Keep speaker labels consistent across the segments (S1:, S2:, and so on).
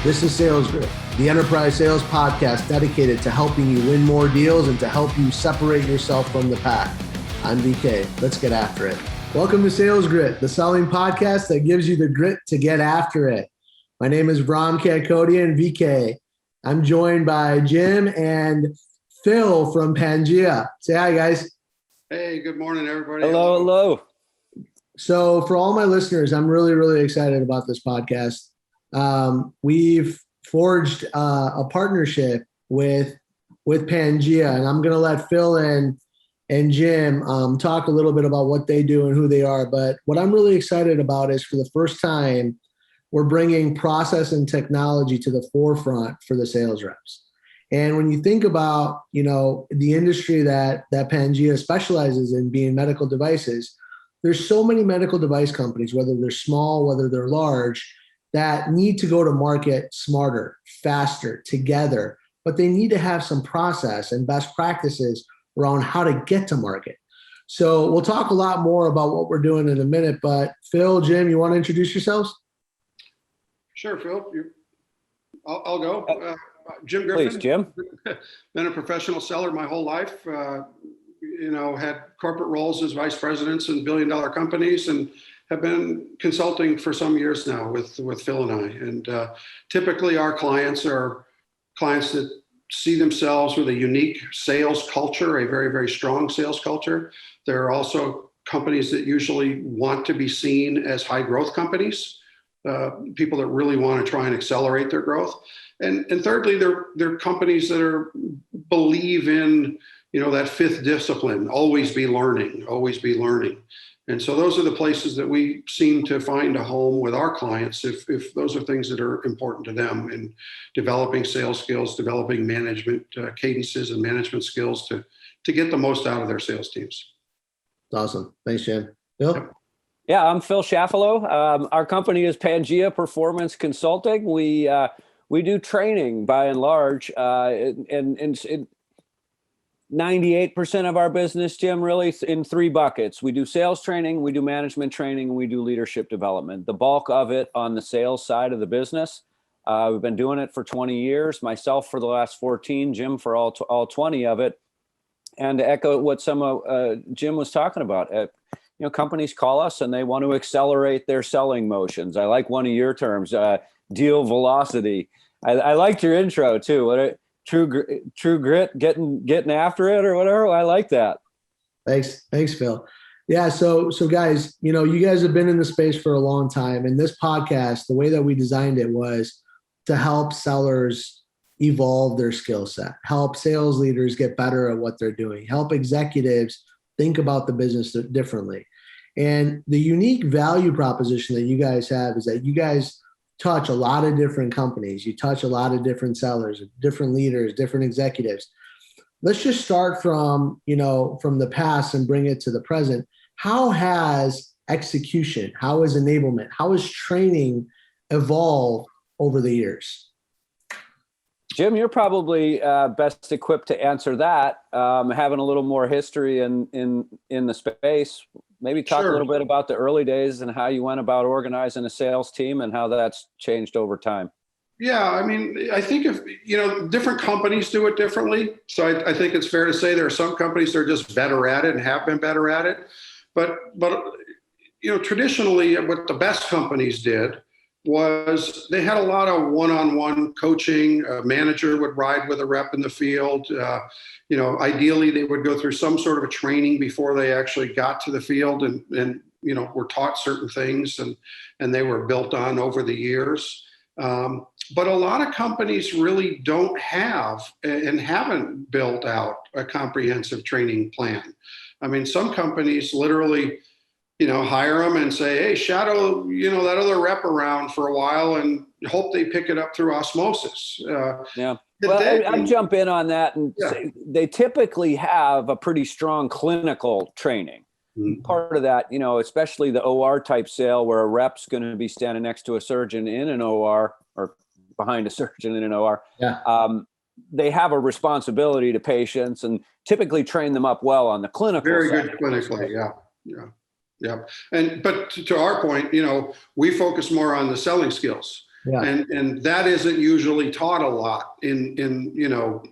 S1: This is Sales Grit, the enterprise sales podcast dedicated to helping you win more deals and to help you separate yourself from the pack. I'm VK. Let's get after it. Welcome to Sales Grit, the selling podcast that gives you the grit to get after it. My name is Vrahram, Kadkhodaian, VK. I'm joined by Jim and Phil from Pangea. Say hi, guys.
S2: Hey, good morning, everybody.
S3: Hello.
S1: So for all my listeners, I'm really excited about this podcast. We've forged a partnership with Pangea, and I'm going to let Phil and Jim talk a little bit about what they do and who they are. But what I'm really excited about is for the first time, we're bringing process and technology to the forefront for the sales reps. And when you think about, the industry that Pangea specializes in, being medical devices, there's so many medical device companies, whether they're small, whether they're large, that need to go to market smarter, faster, together, but they need to have some process and best practices around how to get to market. So we'll talk a lot more about what we're doing in a minute, but Phil, Jim, you want to introduce yourselves?
S2: Sure, Phil. I'll go. Jim Griffin.
S3: Please, Jim.
S2: Been a professional seller my whole life. Had corporate roles as vice presidents in billion-dollar companies, and have been consulting for some years now with Phil and I. And typically our clients are clients that see themselves with a unique sales culture, a very, very strong sales culture. There are also companies that usually want to be seen as high growth companies, people that really want to try and accelerate their growth. And thirdly, they're companies that believe in, that fifth discipline, always be learning. And so those are the places that we seem to find a home with our clients if those are things that are important to them in developing sales skills, developing management cadences and management skills to get the most out of their sales teams.
S1: Awesome. Thanks, Jim. Phil?
S3: Yeah, I'm Phil Shaffalo. Our company is Pangea Performance Consulting. We do training by and large, and 98% of our business, Jim, really in three buckets. We do sales training, we do management training, and we do leadership development. The bulk of it on the sales side of the business. We've been doing it for 20 years, myself for the last 14, Jim for all 20 of it. And to echo what some of Jim was talking about, companies call us and they want to accelerate their selling motions. I like one of your terms, deal velocity. I liked your intro too. True grit, getting after it or whatever. I like that.
S1: Thanks, Phil. Yeah. So guys, you guys have been in the space for a long time, and this podcast, the way that we designed it was to help sellers evolve their skill set, help sales leaders get better at what they're doing, help executives think about the business differently. And the unique value proposition that you guys have is that you guys touch a lot of different companies. You touch a lot of different sellers, different leaders, different executives. Let's just start from the past and bring it to the present. How has execution, how has enablement, how has training evolved over the years?
S3: Jim, you're probably best equipped to answer that, having a little more history in the space. Maybe talk
S2: Sure.
S3: a little bit about the early days and how you went about organizing a sales team and how that's changed over time.
S2: Yeah, I think if, different companies do it differently. So I think it's fair to say there are some companies that are just better at it and have been better at it. But traditionally what the best companies did was they had a lot of one-on-one coaching. A manager would ride with a rep in the field. Ideally they would go through some sort of a training before they actually got to the field and were taught certain things and they were built on over the years. But a lot of companies really don't have and haven't built out a comprehensive training plan. Some companies literally hire them and say, hey, shadow, that other rep around for a while and hope they pick it up through osmosis.
S3: Yeah. Well, I'll jump in on that and say they typically have a pretty strong clinical training. Mm-hmm. Part of that, especially the OR type sale where a rep's going to be standing next to a surgeon in an OR or behind a surgeon in an OR. Yeah. They have a responsibility to patients and typically train them up well on the clinical side.
S2: Very good clinically, yeah. But to our point, we focus more on the selling skills.
S1: Yeah.
S2: And that isn't usually taught a lot in you know,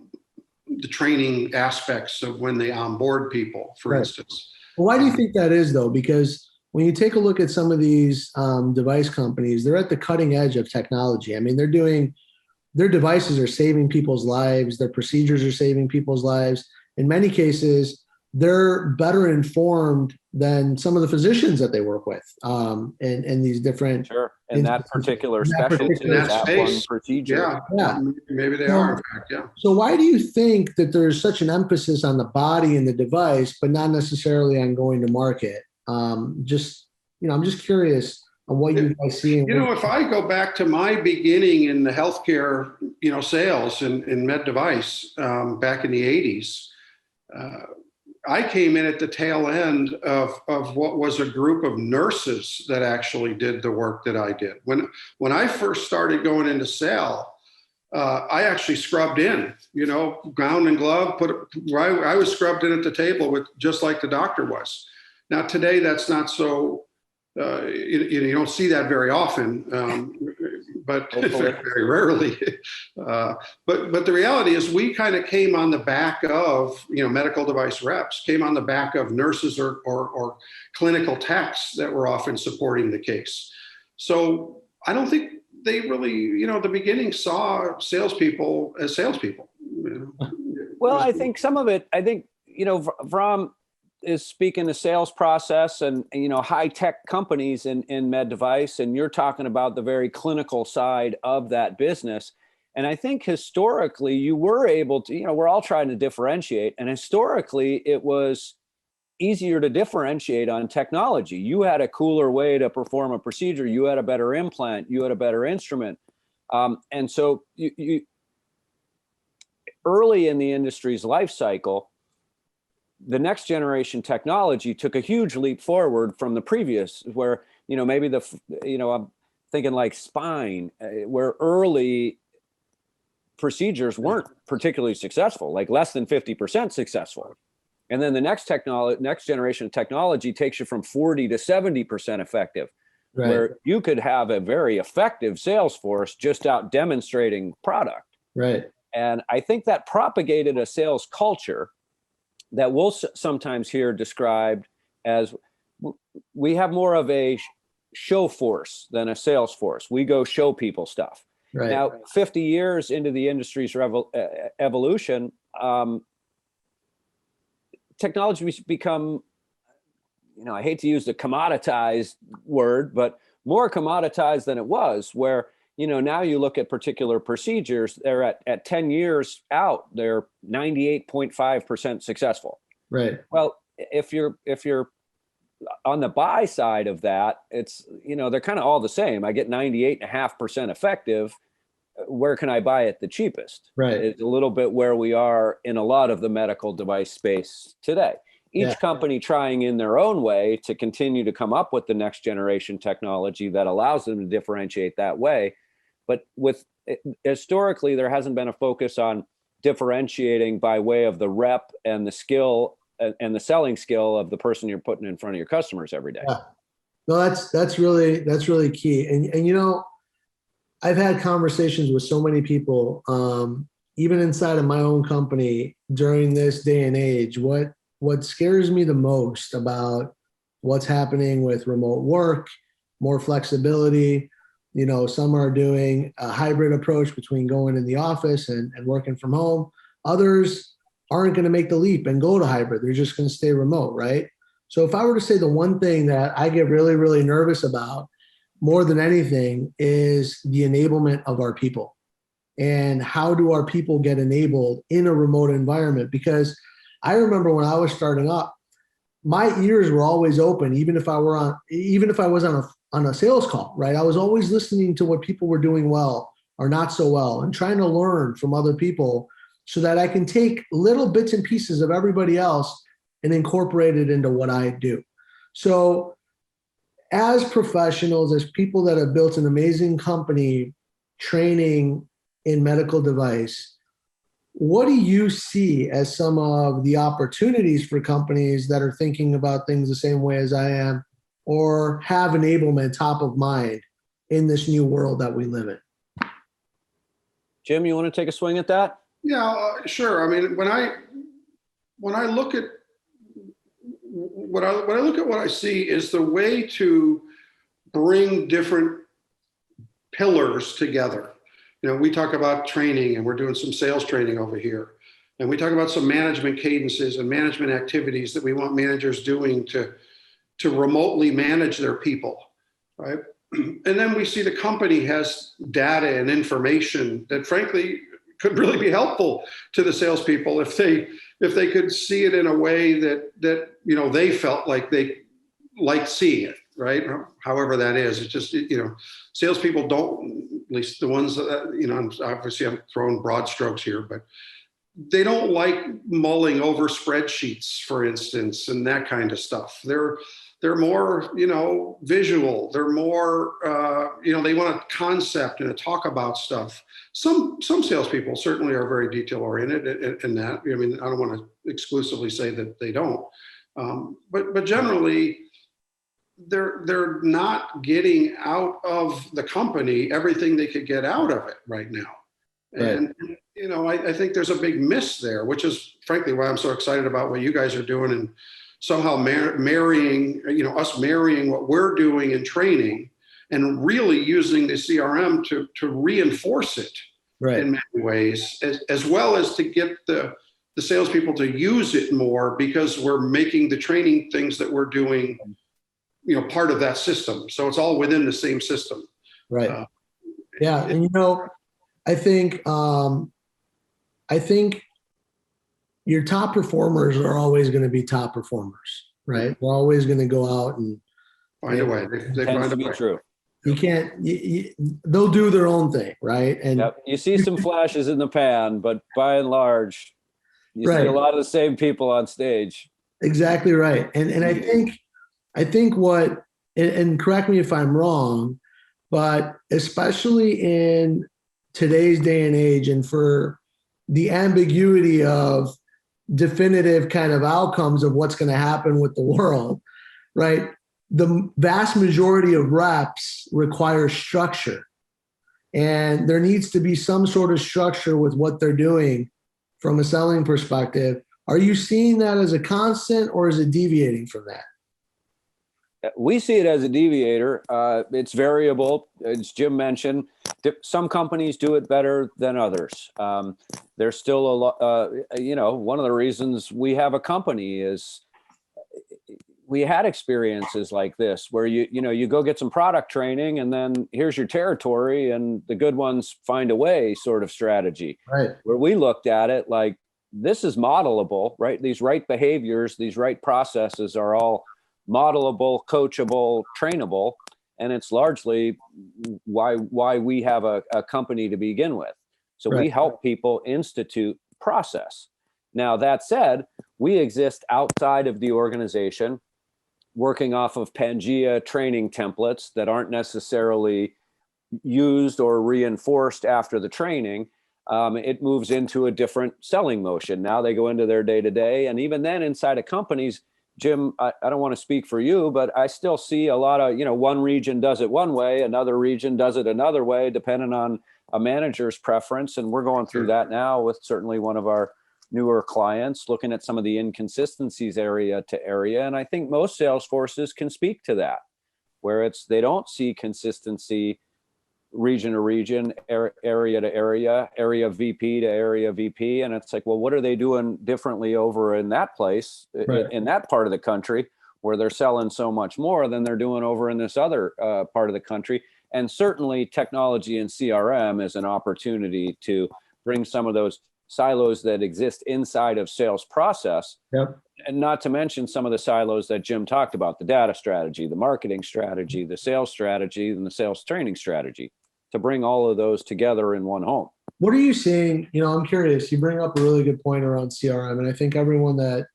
S2: the training aspects of when they onboard people, for
S1: Right.
S2: instance.
S1: Well, why do you think that is, though? Because when you take a look at some of these device companies, they're at the cutting edge of technology. I mean, their devices are saving people's lives. Their procedures are saving people's lives. In many cases, they're better informed than some of the physicians that they work with, and these different.
S3: Sure. And that particular specialty,
S2: that
S3: that
S2: space.
S3: one procedure.
S1: Yeah.
S2: Maybe they are, in fact, yeah.
S1: So why do you think that there's such an emphasis on the body and the device, but not necessarily on going to market? I'm just curious on what you guys see.
S2: You know, if I go back to my beginning in the healthcare, you know, sales in med device back in the 80s, I came in at the tail end of what was a group of nurses that actually did the work that I did. When I first started going into sale, I actually scrubbed in, you know, gown and glove, I was scrubbed in at the table with just like the doctor was. Now today, that's not so, you don't see that very often, but in fact, very rarely. But the reality is we kind of came on the back of, you know, medical device reps, came on the back of nurses or clinical techs that were often supporting the case. So I don't think they really, you know, at the beginning saw salespeople as salespeople. You know?
S3: Well, I think some of it, you know, Vrahram is speaking the sales process and, you know, high tech companies in med device, and you're talking about the very clinical side of that business. And I think historically you were able to, you know, we're all trying to differentiate, and historically it was easier to differentiate on technology. You had a cooler way to perform a procedure. You had a better implant. You had a better instrument. And so you early in the industry's life cycle, the next generation technology took a huge leap forward from the previous, where, you know, maybe I'm thinking like spine, where early procedures weren't particularly successful, like less than 50% successful. And then the next generation of technology takes you from 40 to 70% effective, right, where you could have a very effective sales force just out demonstrating product.
S1: Right.
S3: And I think that propagated a sales culture that we'll sometimes hear described as, we have more of a show force than a sales force. We go show people stuff.
S1: Right.
S3: Now, 50 years into the industry's evolution, technology has become, you know, I hate to use the commoditized word, but more commoditized than it was, where, you know, now you look at particular procedures, they're at 10 years out, they're 98.5% successful.
S1: Right.
S3: Well, if you're on the buy side of that, it's, you know, they're kind of all the same. I get 98.5% effective. Where can I buy it the cheapest?
S1: Right.
S3: It's a little bit where we are in a lot of the medical device space today. Each company trying in their own way to continue to come up with the next generation technology that allows them to differentiate that way. But historically, there hasn't been a focus on differentiating by way of the rep and the skill and the selling skill of the person you're putting in front of your customers every day.
S1: Yeah. No, that's really key. And you know, I've had conversations with so many people, even inside of my own company during this day and age. What scares me the most about what's happening with remote work, more flexibility. You know, some are doing a hybrid approach between going in the office and working from home. Others aren't going to make the leap and go to hybrid. They're just going to stay remote, right? So if I were to say the one thing that I get really, really nervous about more than anything is the enablement of our people. And how do our people get enabled in a remote environment? Because I remember when I was starting up, my ears were always open, even if I was on a sales call, right? I was always listening to what people were doing well or not so well, and trying to learn from other people so that I can take little bits and pieces of everybody else and incorporate it into what I do. So as professionals, as people that have built an amazing company training in medical device, what do you see as some of the opportunities for companies that are thinking about things the same way as I am, or have enablement top of mind in this new world that we live in?
S3: Jim, you want to take a swing at that?
S2: Yeah, sure. I mean, when I look at what I see is the way to bring different pillars together. You know, we talk about training, and we're doing some sales training over here. And we talk about some management cadences and management activities that we want managers doing to remotely manage their people, right? And then we see the company has data and information that frankly could really be helpful to the salespeople if they could see it in a way that you know they felt like they liked seeing it, right? However that is, it's just, you know, salespeople don't, at least the ones that, you know, obviously I'm throwing broad strokes here, but they don't like mulling over spreadsheets, for instance, and that kind of stuff. They're more, you know, visual. They're more, you know, they want a concept and a talk about stuff. Some salespeople certainly are very detail oriented in that. I mean, I don't want to exclusively say that they don't, but generally, they're not getting out of the company everything they could get out of it right now. Right. And, you know, I think there's a big miss there, which is frankly why I'm so excited about what you guys are doing and somehow marrying, you know, us marrying what we're doing in training and really using the CRM to reinforce it in many ways, as well as to get the salespeople to use it more, because we're making the training things that we're doing, you know, part of that system. So it's all within the same system.
S1: Right. Yeah. And, you know, I think your top performers are always going to be top performers, right? We're always going to go out and
S2: find a way. They
S3: Tends
S2: find
S3: to
S2: a
S3: be
S2: way.
S3: true.
S1: you can't, they'll do their own thing, right? And
S3: Yep. You see some flashes in the pan, but by and large, you see a lot of the same people on stage.
S1: Exactly right. And I think what, and correct me if I'm wrong, but especially in today's day and age, and for the ambiguity of definitive kind of outcomes of what's going to happen with the world, right? The vast majority of reps require structure. And there needs to be some sort of structure with what they're doing from a selling perspective. Are you seeing that as a constant, or is it deviating from that?
S3: We see it as a deviator. It's variable, as Jim mentioned. Some companies do it better than others. There's still a lot, you know, one of the reasons we have a company is we had experiences like this where you go get some product training and then here's your territory and the good ones find a way sort of strategy.
S1: Right.
S3: Where we looked at it like, this is modelable, right? These right behaviors, these right processes are all modelable, coachable, trainable, and it's largely why we have a company to begin with. So we help people institute process. Now, that said, we exist outside of the organization, working off of Pangea training templates that aren't necessarily used or reinforced after the training. It moves into a different selling motion. Now they go into their day-to-day, and even then inside of companies, Jim, I don't want to speak for you, but I still see a lot of, one region does it one way, another region does it another way, depending on a manager's preference. And we're going through that now with certainly one of our newer clients, looking at some of the inconsistencies area to area. And I think most sales forces can speak to that, where they don't see consistency region to region, area to area VP to area VP. And it's like, well, what are they doing differently over in that place, in that part of the country where they're selling so much more than they're doing over in this other part of the country? And certainly technology and CRM is an opportunity to bring some of those silos that exist inside of sales process. Yep. And not to mention some of the silos that Jim talked about, the data strategy, the marketing strategy, the sales strategy, and the sales training strategy, to bring all of those together in one home.
S1: What are you seeing? I'm curious. You bring up a really good point around CRM. And I think everyone that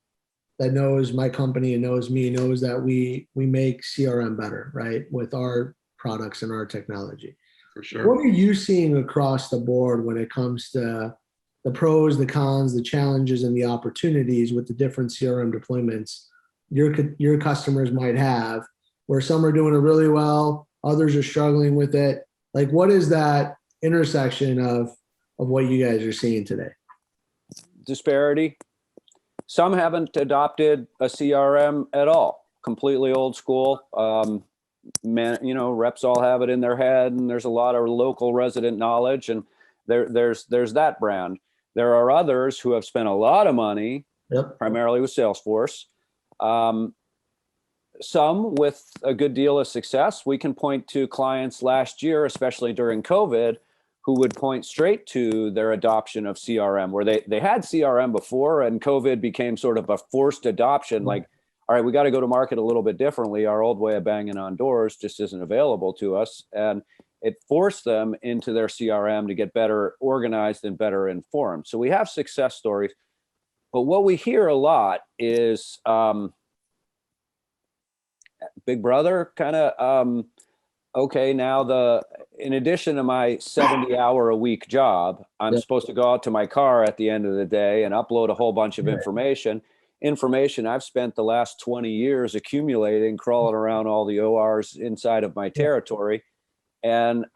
S1: knows my company and knows me knows that we make CRM better, right? With our products and our technology.
S2: For sure.
S1: What are you seeing across the board when it comes to the pros, the cons, the challenges, and the opportunities with the different CRM deployments your customers might have, where some are doing it really well, Others are struggling with it. Like, what is that intersection of what you guys are seeing today?
S3: Disparity. Some haven't adopted a CRM at all. Completely old school. Reps all have it in their head, and there's a lot of local resident knowledge, and there's that brand. There are others who have spent a lot of money, primarily with Salesforce. Some with a good deal of success. We can point to clients last year, especially during COVID, who would point straight to their adoption of CRM, where they had CRM before, and COVID became sort of a forced adoption. Like, all right, we got to go to market a little bit differently. Our old way of banging on doors just isn't available to us. And it forced them into their CRM to get better organized and better informed. So we have success stories. But what we hear a lot is Big Brother kind of, okay, now in addition to my 70-hour-a-week job, I'm supposed to go out to my car at the end of the day and upload a whole bunch of information I've spent the last 20 years accumulating, crawling around all the ORs inside of my territory. And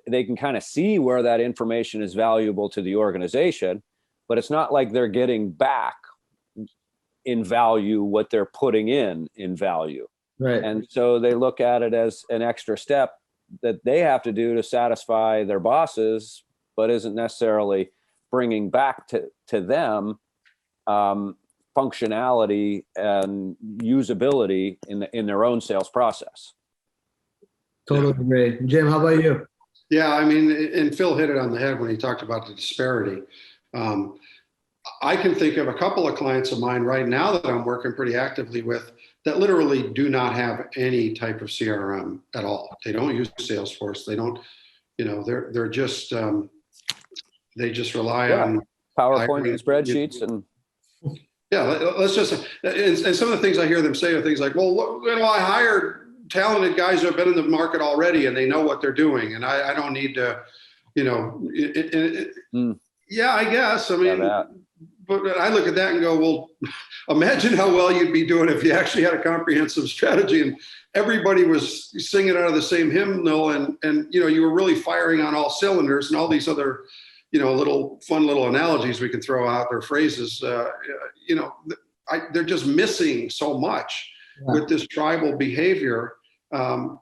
S3: they can kind of see where that information is valuable to the organization, but it's not like they're getting back in value what they're putting in value.
S1: Right.
S3: And so they look at it as an extra step that they have to do to satisfy their bosses, but isn't necessarily bringing back to them functionality and usability in their own sales process.
S1: Totally agree. Jim, how about you?
S2: Yeah, I mean, and Phil hit it on the head when he talked about the disparity. I can think of a couple of clients of mine right now that I'm working pretty actively with that literally do not have any type of CRM at all. They don't use Salesforce. They don't, they're just, they just rely on
S3: PowerPoint and spreadsheets and.
S2: Yeah, let's just, and some of the things I hear them say are things like, well, I hired talented guys who have been in the market already and they know what they're doing. And I don't need to, yeah, I guess. I mean, but I look at that and go, well, imagine how well you'd be doing if you actually had a comprehensive strategy and everybody was singing out of the same hymnal and you were really firing on all cylinders and all these other, little fun little analogies we can throw out or phrases, they're just missing so much with this tribal behavior,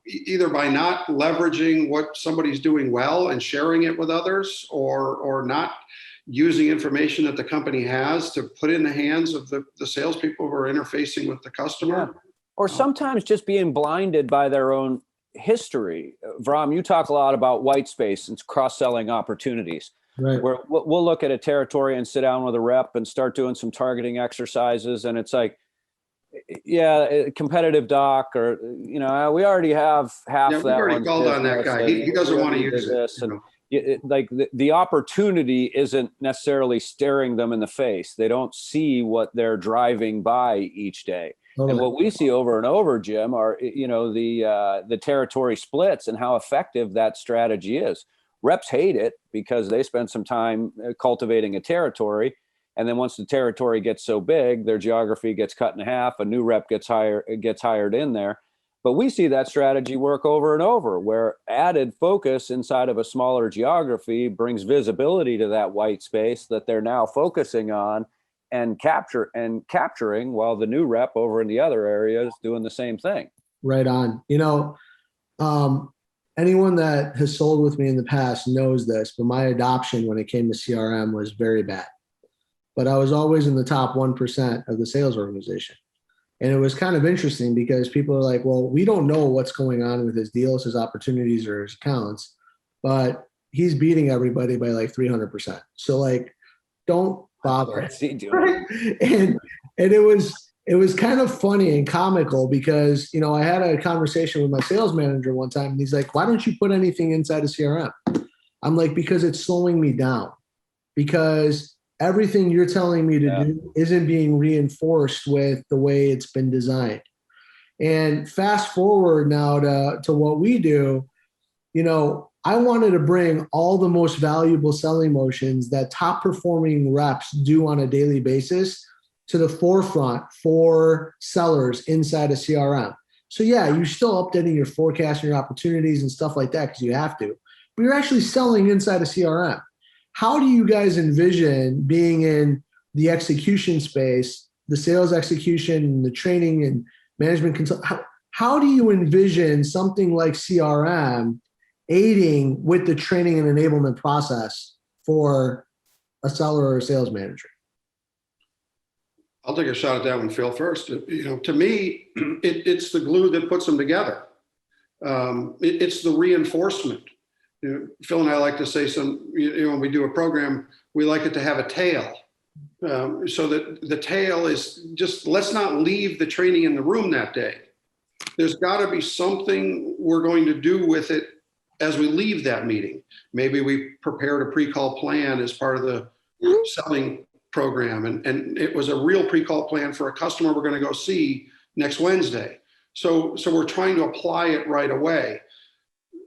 S2: either by not leveraging what somebody's doing well and sharing it with others or not using information that the company has to put in the hands of the salespeople who are interfacing with the customer.
S3: Yeah. Or sometimes just being blinded by their own history. Vrahram, you talk a lot about white space and cross-selling opportunities.
S1: Right.
S3: Where we'll look at a territory and sit down with a rep and start doing some targeting exercises. And it's like, yeah, competitive doc, or, we already have half that.
S2: We already called on that guy. He doesn't want to use
S3: this. And like the opportunity isn't necessarily staring them in the face. They don't see what they're driving by each day. Totally. And what we see over and over, Jim, are, the territory splits and how effective that strategy is. Reps hate it because they spend some time cultivating a territory. And then once the territory gets so big, their geography gets cut in half, a new rep gets hired in there. But we see that strategy work over and over, where added focus inside of a smaller geography brings visibility to that white space that they're now focusing on and capturing, while the new rep over in the other area is doing the same thing.
S1: Right on. Anyone that has sold with me in the past knows this, but my adoption when it came to CRM was very bad. But I was always in the top 1% of the sales organization. And it was kind of interesting because people are like, well, we don't know what's going on with his deals, his opportunities, or his accounts, but he's beating everybody by like 300%. So like, don't bother. And it was kind of funny and comical because, I had a conversation with my sales manager one time and he's like, why don't you put anything inside of CRM? I'm like, because it's slowing me down, because everything you're telling me to do isn't being reinforced with the way it's been designed. And fast forward now to what we do, I wanted to bring all the most valuable selling motions that top performing reps do on a daily basis to the forefront for sellers inside of CRM. So yeah, you're still updating your forecast and your opportunities and stuff like that because you have to, but you're actually selling inside a CRM. How do you guys envision being in the execution space, the sales execution, the training and management consult? How do you envision something like CRM aiding with the training and enablement process for a seller or a sales manager?
S2: I'll take a shot at that one, Phil, first. To me, it's the glue that puts them together. It's the reinforcement. Phil and I like to say when we do a program, we like it to have a tail. So that the tail is just, let's not leave the training in the room that day. There's got to be something we're going to do with it as we leave that meeting. Maybe we prepared a pre-call plan as part of the selling program, and it was a real pre-call plan for a customer we're going to go see next Wednesday. So we're trying to apply it right away.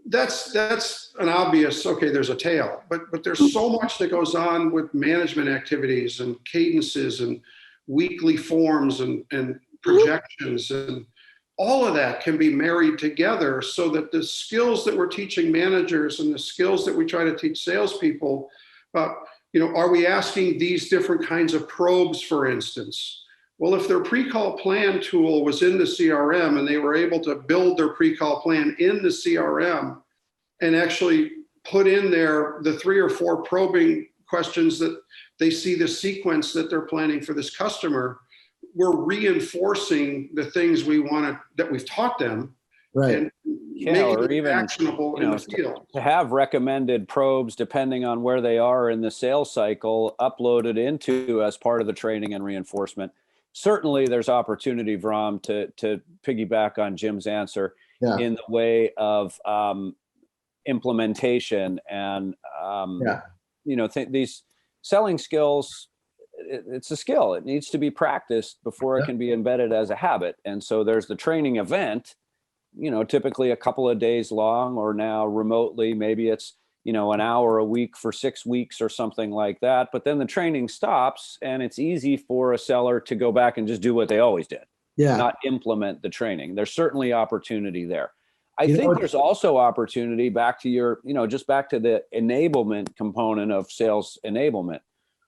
S2: That's an obvious, okay, there's a tail, but there's so much that goes on with management activities and cadences and weekly forms and projections, and all of that can be married together so that the skills that we're teaching managers and the skills that we try to teach salespeople about, are we asking these different kinds of probes, for instance? Well, if their pre-call plan tool was in the CRM and they were able to build their pre-call plan in the CRM and actually put in there the 3 or 4 probing questions that they see the sequence that they're planning for this customer, we're reinforcing the things that we've taught them.
S1: Right.
S2: And making it even actionable in the field.
S3: To have recommended probes, depending on where they are in the sales cycle, uploaded into as part of the training and reinforcement. Certainly there's opportunity, Vrahram, to piggyback on Jim's answer in the way of implementation and, these selling skills, it's a skill. It needs to be practiced before it can be embedded as a habit. And so there's the training event, typically a couple of days long, or now remotely, maybe it's, an hour a week for 6 weeks or something like that. But then the training stops and it's easy for a seller to go back and just do what they always did, not implement the training. There's certainly opportunity there. I think there's also opportunity back to your, just back to the enablement component of sales enablement,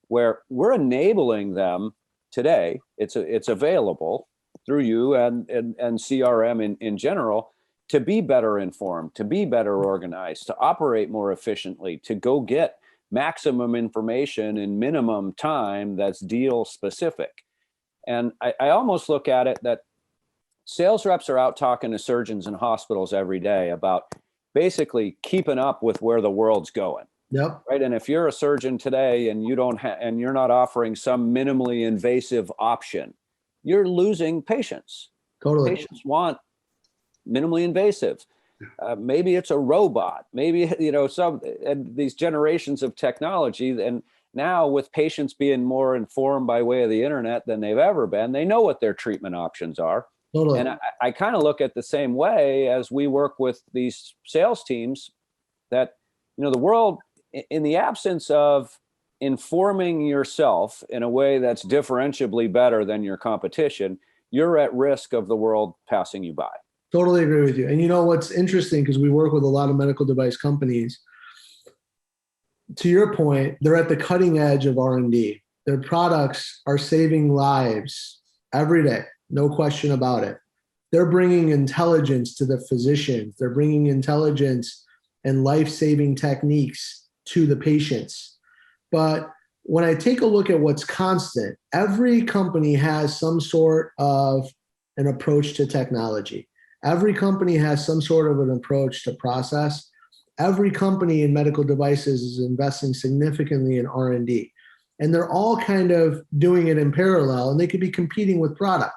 S3: where we're enabling them today. It's available through you and CRM in general to be better informed, to be better organized, to operate more efficiently, to go get maximum information in minimum time that's deal specific. And I almost look at it that sales reps are out talking to surgeons in hospitals every day about basically keeping up with where the world's going.
S1: Yep.
S3: Right. And if you're a surgeon today and you're not offering some minimally invasive option, you're losing patients.
S1: Totally.
S3: Patients want minimally invasive. Maybe it's a robot. Maybe and these generations of technology, and now with patients being more informed by way of the internet than they've ever been, they know what their treatment options are.
S1: Totally.
S3: And I kind of look at the same way as we work with these sales teams that the world, in the absence of informing yourself in a way that's differentiably better than your competition, you're at risk of the world passing you by.
S1: Totally agree with you. And what's interesting, because we work with a lot of medical device companies, to your point, they're at the cutting edge of R&D. Their products are saving lives every day, no question about it. They're bringing intelligence to the physicians. They're bringing intelligence and life-saving techniques to the patients. But when I take a look at what's constant, every company has some sort of an approach to technology. Every company has some sort of an approach to process. Every company in medical devices is investing significantly in R&D. And they're all kind of doing it in parallel, and they could be competing with product.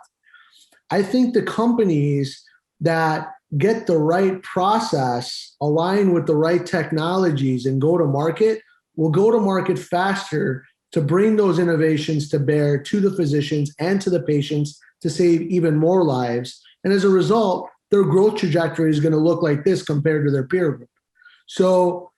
S1: I think the companies that get the right process, align with the right technologies, and go to market will go to market faster to bring those innovations to bear to the physicians and to the patients to save even more lives. And as a result, their growth trajectory is going to look like this compared to their peer group. So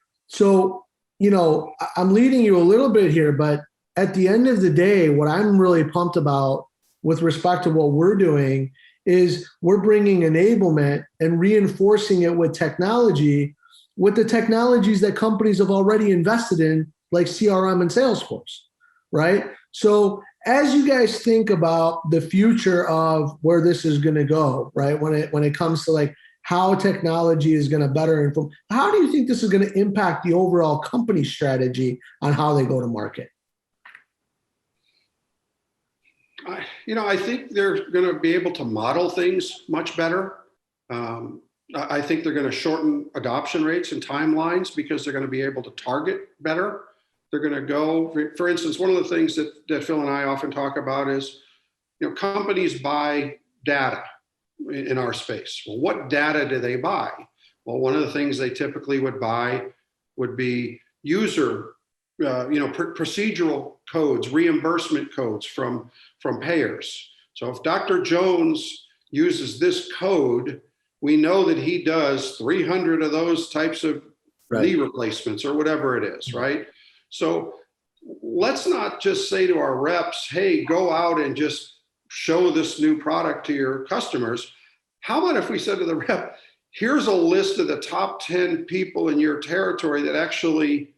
S1: I'm leading you a little bit here, but at the end of the day, what I'm really pumped about with respect to what we're doing is we're bringing enablement and reinforcing it with technology, with the technologies that companies have already invested in, like CRM and Salesforce, right? So as you guys think about the future of where this is going to go, right? When it comes to like how technology is going to better inform, how do you think this is going to impact the overall company strategy on how they go to market?
S2: I think they're going to be able to model things much better. I think they're going to shorten adoption rates and timelines because they're going to be able to target better. They're going to go, for instance, one of the things that Phil and I often talk about is, companies buy data in our space. Well, what data do they buy? Well, one of the things they typically would buy would be user, procedural codes, reimbursement codes from payers. So if Dr. Jones uses this code, we know that he does 300 of those types of knee replacements or whatever it is, right? So let's not just say to our reps, hey, go out and just show this new product to your customers. How about if we said to the rep, here's a list of the top 10 people in your territory that actually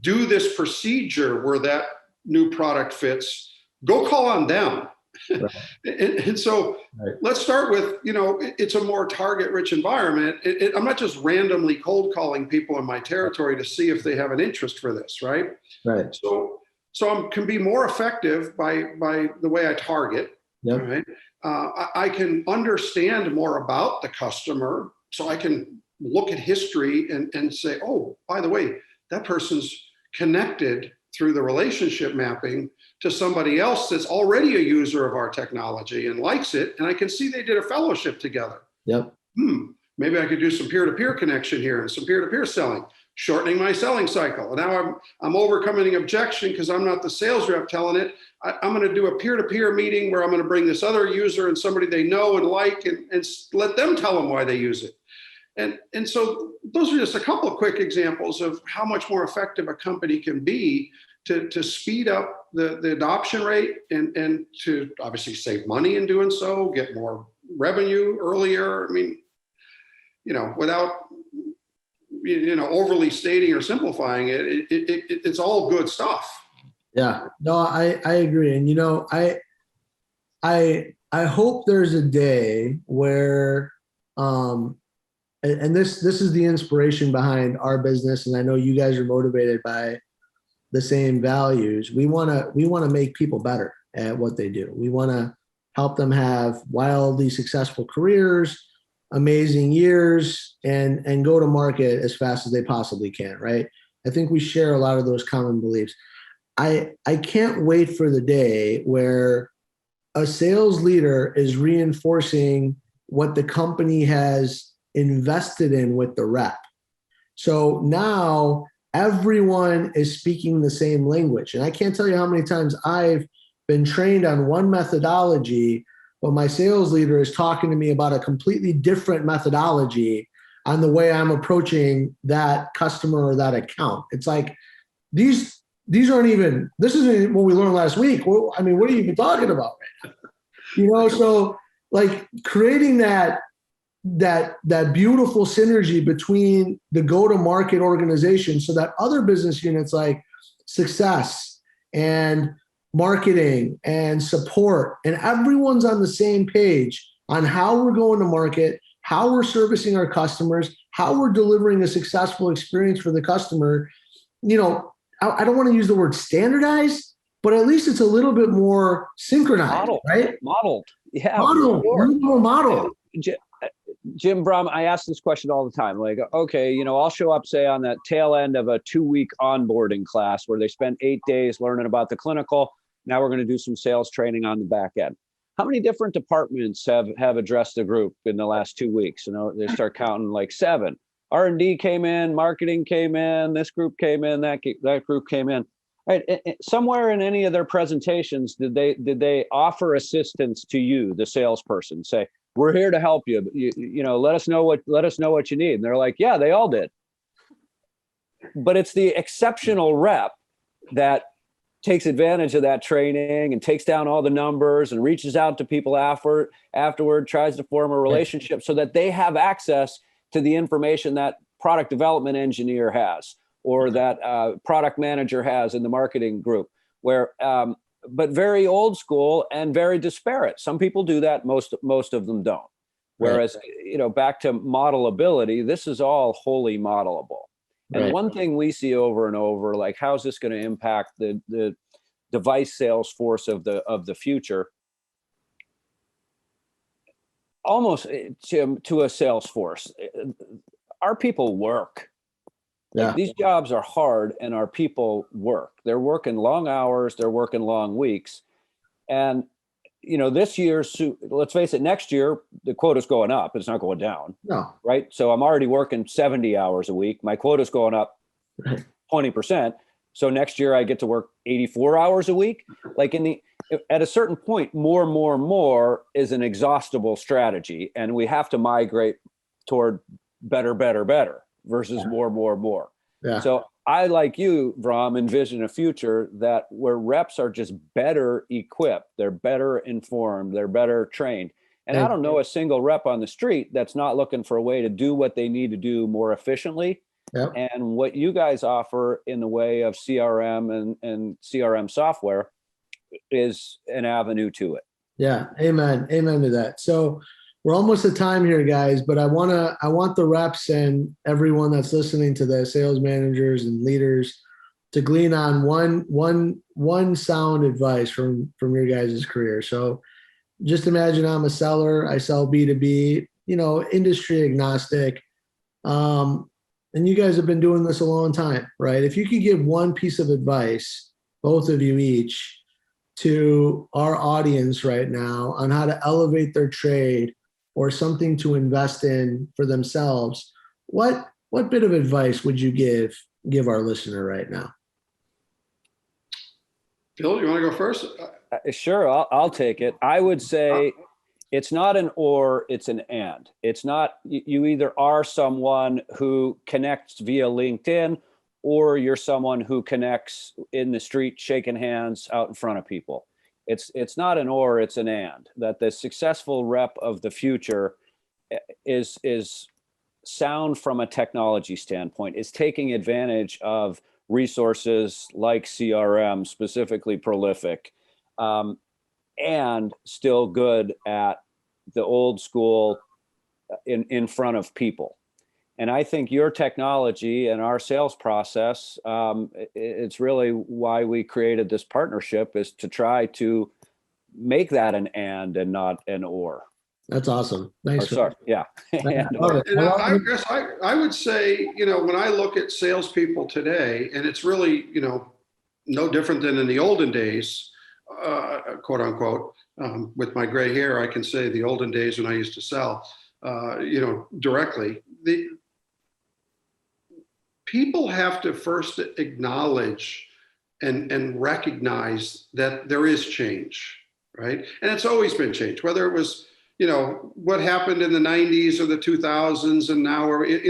S2: do this procedure where that new product fits, go call on them. Right. and so let's start with, it's a more target-rich environment. I'm not just randomly cold calling people in my territory to see if they have an interest for this, right?
S1: Right.
S2: So I can be more effective by the way I target.
S1: Yep.
S2: Right. I can understand more about the customer, so I can look at history and say, oh, by the way, that person's connected through the relationship mapping to somebody else that's already a user of our technology and likes it. And I can see they did a fellowship together.
S1: Yep.
S2: Maybe I could do some peer-to-peer connection here and some peer-to-peer selling, shortening my selling cycle. And now I'm overcoming an objection because I'm not the sales rep telling it. I'm going to do a peer-to-peer meeting where I'm going to bring this other user and somebody they know and like and let them tell them why they use it. And so those are just a couple of quick examples of how much more effective a company can be to speed up the adoption rate and to obviously save money in doing so, get more revenue earlier. I mean, without overly stating or simplifying it, it's all good stuff.
S1: Yeah, no, I agree. And, I hope there's a day where, and this is the inspiration behind our business. And I know you guys are motivated by the same values. We want to make people better at what they do. We want to help them have wildly successful careers, amazing years, and go to market as fast as they possibly can, right? I think we share a lot of those common beliefs. I can't wait for the day where a sales leader is reinforcing what the company has invested in with the rep. So now everyone is speaking the same language. And I can't tell you how many times I've been trained on one methodology, but my sales leader is talking to me about a completely different methodology on the way I'm approaching that customer or that account. It's like, these aren't even, this isn't what we learned last week. What are you even talking about right now? So like creating that beautiful synergy between the go-to-market organization so that other business units like success and marketing and support and everyone's on the same page on how we're going to market, how we're servicing our customers, how we're delivering a successful experience for the customer. I don't want to use the word standardized, but at least it's a little bit more synchronized, right?
S3: Modeled. Yeah.
S1: Modeled.
S3: Sure.
S1: A little more modeled.
S3: Jim Vrahram, I ask this question all the time. Like, okay, I'll show up, say, on that tail end of a 2-week onboarding class where they spent 8 days learning about the clinical. Now we're going to do some sales training on the back end. How many different departments have addressed the group in the last 2 weeks? They start counting like 7. R&D came in, marketing came in, this group came in, that group came in. Right. Somewhere in any of their presentations, did they offer assistance to you, the salesperson? Say, we're here to help you. Let us know what you need. And they're like, yeah, they all did. But it's the exceptional rep that takes advantage of that training and takes down all the numbers and reaches out to people afterward, tries to form a relationship so that they have access to the information that product development engineer has or that product manager has in the marketing group, but very old school and very disparate. Some people do that, most of them don't. Whereas, back to modelability, this is all wholly modelable. And one thing we see over and over, like, how's this going to impact the device sales force of the future? Almost to a sales force, our people work. Like, these jobs are hard, and our people work. They're working long hours. They're working long weeks, and this year, let's face it, next year, the quota's going up. It's not going down.
S1: No.
S3: Right. So I'm already working 70 hours a week. My quota's going up 20%. So next year I get to work 84 hours a week. Like, at a certain point, more is an exhaustible strategy. And we have to migrate toward better versus more. Yeah. So I, like you, Vrahram, envision a future where reps are just better equipped, they're better informed, they're better trained. And I don't know a single rep on the street that's not looking for a way to do what they need to do more efficiently. Yep. And what you guys offer in the way of CRM and CRM software is an avenue to it.
S1: Yeah, amen to that. So we're almost at time here, guys, but I want the reps and everyone that's listening to this, sales managers and leaders, to glean on one sound advice from your guys' career. So just imagine I'm a seller, I sell B2B, industry agnostic. And you guys have been doing this a long time, right? If you could give one piece of advice, both of you each, to our audience right now on how to elevate their trade or something to invest in for themselves, what bit of advice would you give our listener right now?
S2: Phil, you want to go first?
S3: Sure, I'll take it. I would say it's not an or, it's an and. It's not, you either are someone who connects via LinkedIn, or you're someone who connects in the street, shaking hands out in front of people. It's not an or, it's an and. That the successful rep of the future is sound from a technology standpoint, is taking advantage of resources like CRM, specifically Prolifiq, and still good at the old school in front of people. And I think your technology and our sales process, it's really why we created this partnership, is to try to make that an and not an or.
S1: That's awesome. Nice.
S3: Sorry. Yeah.
S2: And I guess I would say, when I look at salespeople today, and it's really, no different than in the olden days, quote unquote, with my gray hair, I can say the olden days when I used to sell, directly. People have to first acknowledge and recognize that there is change, right? And it's always been change, whether it was, what happened in the 90s or the 2000s, and now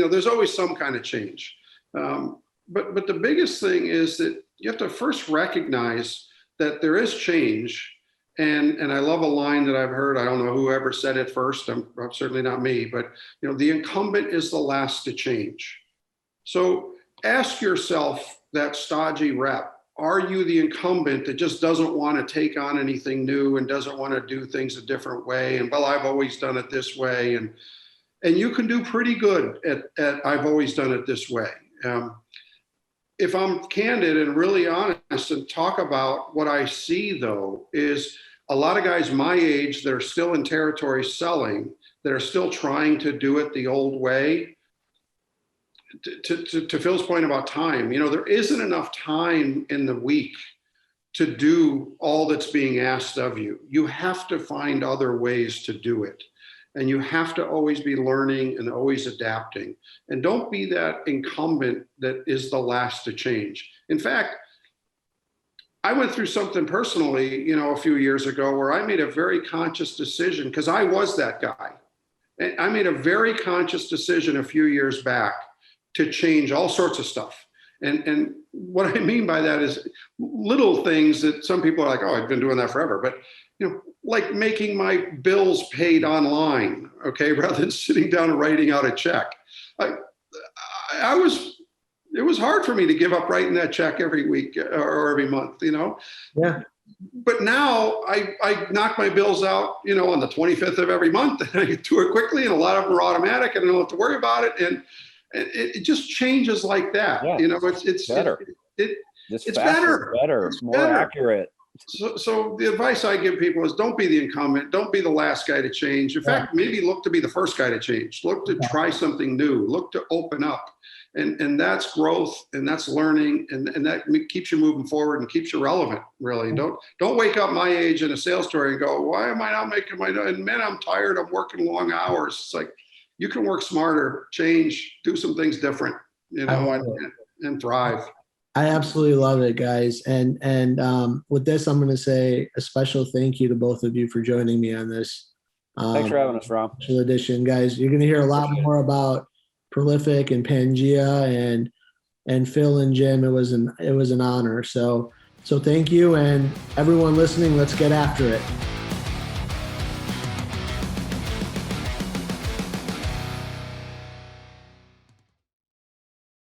S2: there's always some kind of change. But the biggest thing is that you have to first recognize that there is change. And I love a line that I've heard, I don't know whoever said it first, I'm certainly not me, but the incumbent is the last to change. So ask yourself, that stodgy rep, are you the incumbent that just doesn't want to take on anything new and doesn't want to do things a different way? And I've always done it this way. And you can do pretty good at I've always done it this way. If I'm candid and really honest and talk about what I see, though, is a lot of guys my age that are still in territory selling, that are still trying to do it the old way. To Phil's point about time, there isn't enough time in the week to do all that's being asked of you. You have to find other ways to do it. And you have to always be learning and always adapting. And don't be that incumbent that is the last to change. In fact, I went through something personally, a few years ago where I made a very conscious decision, because I was that guy. And I made a very conscious decision a few years back to change all sorts of stuff. And what I mean by that is little things that some people are like, oh, I've been doing that forever. But, like making my bills paid online, okay, rather than sitting down and writing out a check. It was hard for me to give up writing that check every week or every month,
S1: Yeah.
S2: But now I knock my bills out, on the 25th of every month, and I do it quickly, and a lot of them are automatic, and I don't have to worry about it. And it just changes like that.
S3: Yeah,
S2: it's
S3: better.
S2: It's
S3: faster, better,
S2: it's
S3: more
S2: better.
S3: accurate.
S2: So the advice I give people is don't be the incumbent. Don't be the last guy to change. In fact, maybe look to be the first guy to change. Look to try something new. Look to open up. And that's growth, and that's learning, and that keeps you moving forward and keeps you relevant, really. Don't wake up my age in a sales story and go, why am I not making and man, I'm tired. I'm working long hours. It's like, you can work smarter, change, do some things different, and thrive.
S1: I absolutely love it, guys. And with this, I'm going to say a special thank you to both of you for joining me on this.
S3: Thanks for having us, Ram.
S1: Special edition, guys. You're going to hear a lot more about Prolifiq and Pangea and Phil and Jim. It was an honor. So thank you, and everyone listening. Let's get after it.